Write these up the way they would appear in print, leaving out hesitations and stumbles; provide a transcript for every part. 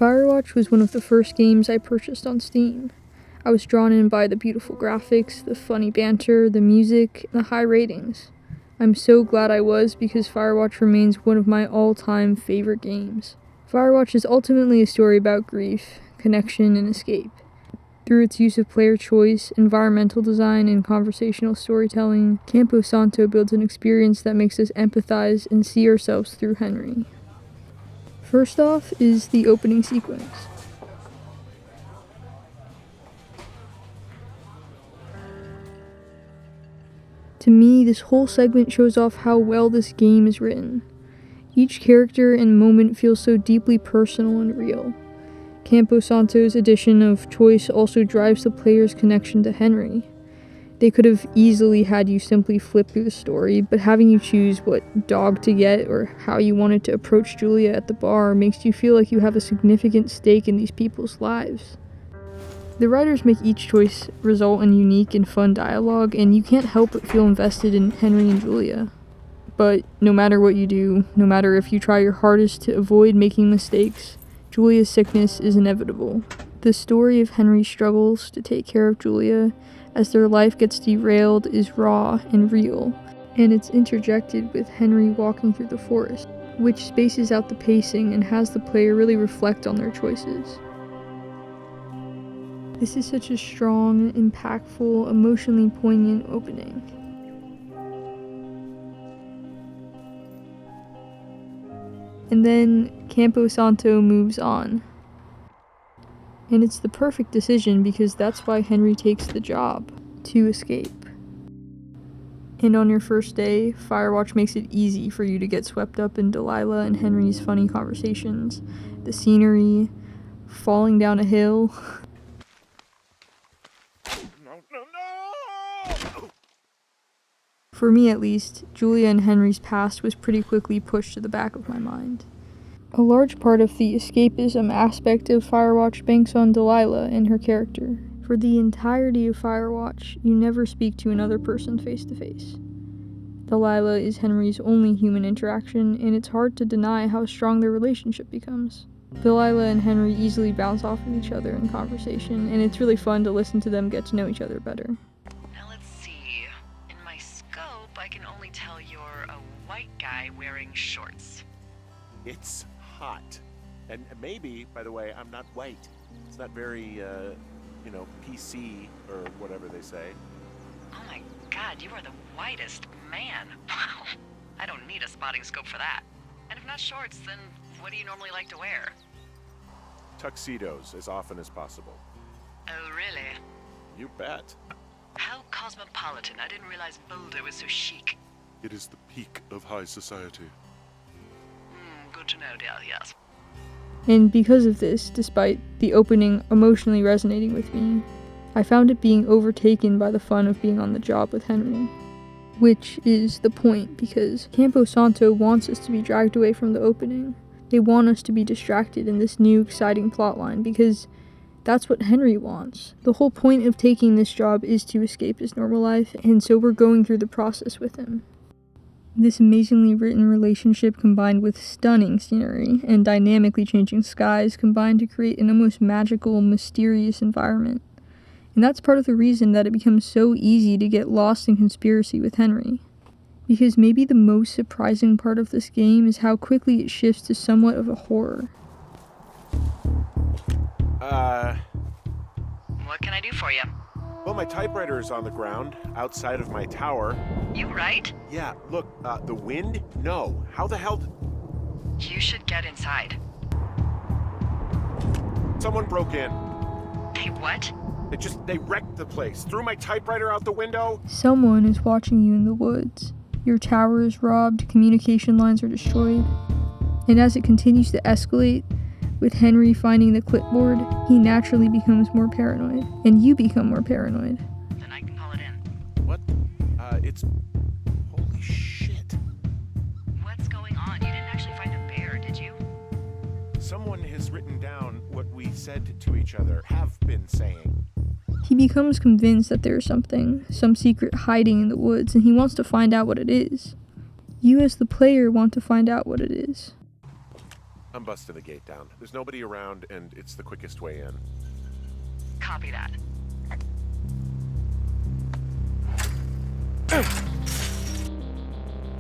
Firewatch was one of the first games I purchased on Steam. I was drawn in by the beautiful graphics, the funny banter, the music, and the high ratings. I'm so glad I was, because Firewatch remains one of my all-time favorite games. Firewatch is ultimately a story about grief, connection, and escape. Through its use of player choice, environmental design, and conversational storytelling, Campo Santo builds an experience that makes us empathize and see ourselves through Henry. First off is the opening sequence. To me, this whole segment shows off how well this game is written. Each character and moment feels so deeply personal and real. Campo Santo's addition of choice also drives the player's connection to Henry. They could have easily had you simply flip through the story, but having you choose what dog to get or how you wanted to approach Julia at the bar makes you feel like you have a significant stake in these people's lives. The writers make each choice result in unique and fun dialogue, and you can't help but feel invested in Henry and Julia. But no matter what you do, no matter if you try your hardest to avoid making mistakes, Julia's sickness is inevitable. The story of Henry's struggles to take care of Julia as their life gets derailed is raw and real, and it's interjected with Henry walking through the forest, which spaces out the pacing and has the player really reflect on their choices. This is such a strong, impactful, emotionally poignant opening. And then Campo Santo moves on. And it's the perfect decision because that's why Henry takes the job, to escape. And on your first day, Firewatch makes it easy for you to get swept up in Delilah and Henry's funny conversations, the scenery, falling down a hill. For me at least, Julia and Henry's past was pretty quickly pushed to the back of my mind. A large part of the escapism aspect of Firewatch banks on Delilah and her character. For the entirety of Firewatch, you never speak to another person face to face. Delilah is Henry's only human interaction, and it's hard to deny how strong their relationship becomes. Delilah and Henry easily bounce off of each other in conversation, and it's really fun to listen to them get to know each other better. Now let's see. In my scope, I can only tell you're a white guy wearing shorts. It's hot. And maybe, by the way, I'm not white. It's not very, PC or whatever they say. Oh my god, you are the whitest man. Wow. I don't need a spotting scope for that. And if not shorts, then what do you normally like to wear? Tuxedos as often as possible. Oh, really? You bet. How cosmopolitan. I didn't realize Boulder was so chic. It is the peak of high society. Good to know, dear, yes. And because of this, despite the opening emotionally resonating with me, I found it being overtaken by the fun of being on the job with Henry. Which is the point, because Campo Santo wants us to be dragged away from the opening. They want us to be distracted in this new exciting plotline, because that's what Henry wants. The whole point of taking this job is to escape his normal life, and so we're going through the process with him. This amazingly written relationship combined with stunning scenery and dynamically changing skies combine to create an almost magical, mysterious environment. And that's part of the reason that it becomes so easy to get lost in conspiracy with Henry. Because maybe the most surprising part of this game is how quickly it shifts to somewhat of a horror. What can I do for you? Well, my typewriter is on the ground, outside of my tower. You right? Yeah, look, the wind? No. How the hell You should get inside. Someone broke in. Hey, what? They wrecked the place. Threw my typewriter out the window. Someone is watching you in the woods. Your tower is robbed, communication lines are destroyed. And as it continues to escalate, with Henry finding the clipboard, he naturally becomes more paranoid, and you become more paranoid. Then I can call it in. What? It's... Holy shit. What's going on? You didn't actually find a bear, did you? Someone has written down what we said to each other, have been saying. He becomes convinced that there is something, some secret hiding in the woods, and he wants to find out what it is. You as the player want to find out what it is. I'm busting the gate down. There's nobody around, and it's the quickest way in. Copy that.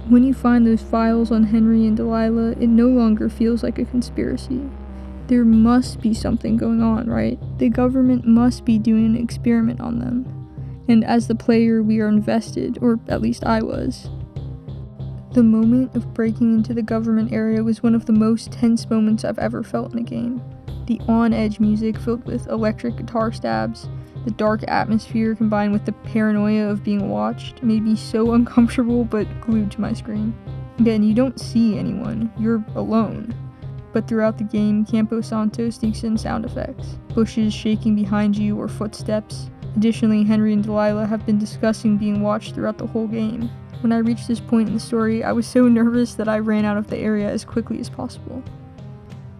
When you find those files on Henry and Delilah, it no longer feels like a conspiracy. There must be something going on, right? The government must be doing an experiment on them. And as the player, we are invested, or at least I was. The moment of breaking into the government area was one of the most tense moments I've ever felt in a game. The on-edge music filled with electric guitar stabs, the dark atmosphere combined with the paranoia of being watched made me so uncomfortable but glued to my screen. Again, you don't see anyone, you're alone. But throughout the game, Campo Santo sneaks in sound effects, bushes shaking behind you or footsteps. Additionally, Henry and Delilah have been discussing being watched throughout the whole game. When I reached this point in the story, I was so nervous that I ran out of the area as quickly as possible.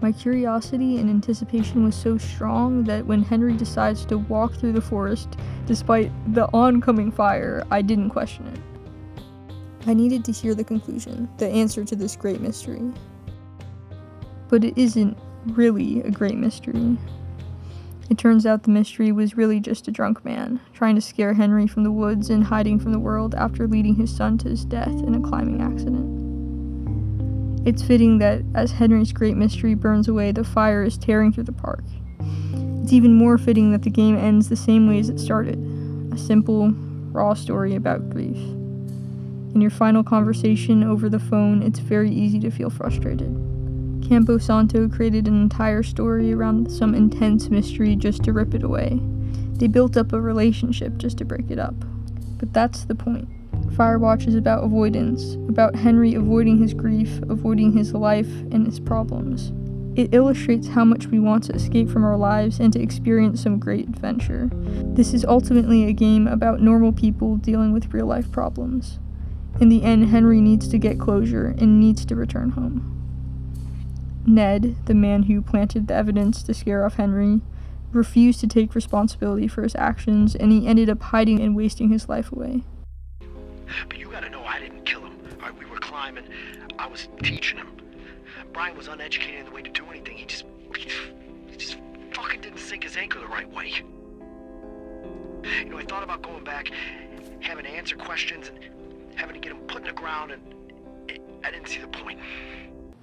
My curiosity and anticipation was so strong that when Henry decides to walk through the forest, despite the oncoming fire, I didn't question it. I needed to hear the conclusion, the answer to this great mystery. But it isn't really a great mystery. It turns out the mystery was really just a drunk man, trying to scare Henry from the woods and hiding from the world after leading his son to his death in a climbing accident. It's fitting that as Henry's great mystery burns away, the fire is tearing through the park. It's even more fitting that the game ends the same way as it started, a simple, raw story about grief. In your final conversation over the phone, it's very easy to feel frustrated. Campo Santo created an entire story around some intense mystery just to rip it away. They built up a relationship just to break it up. But that's the point. Firewatch is about avoidance, about Henry avoiding his grief, avoiding his life and his problems. It illustrates how much we want to escape from our lives and to experience some great adventure. This is ultimately a game about normal people dealing with real-life problems. In the end, Henry needs to get closure and needs to return home. Ned, the man who planted the evidence to scare off Henry, refused to take responsibility for his actions, and he ended up hiding and wasting his life away. But you gotta know I didn't kill him. All right, we were climbing. I was teaching him. Brian was uneducated in the way to do anything. He just fucking didn't sink his anchor the right way. You know, I thought about going back, having to answer questions, and having to get him put in the ground, and I didn't see the point.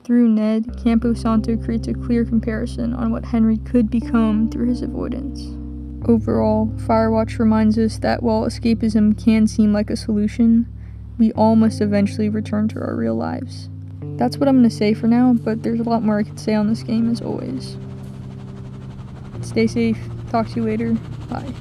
Through Ned, Campo Santo creates a clear comparison on what Henry could become through his avoidance. Overall, Firewatch reminds us that while escapism can seem like a solution, we all must eventually return to our real lives. That's what I'm going to say for now, but there's a lot more I could say on this game as always. Stay safe, talk to you later, bye.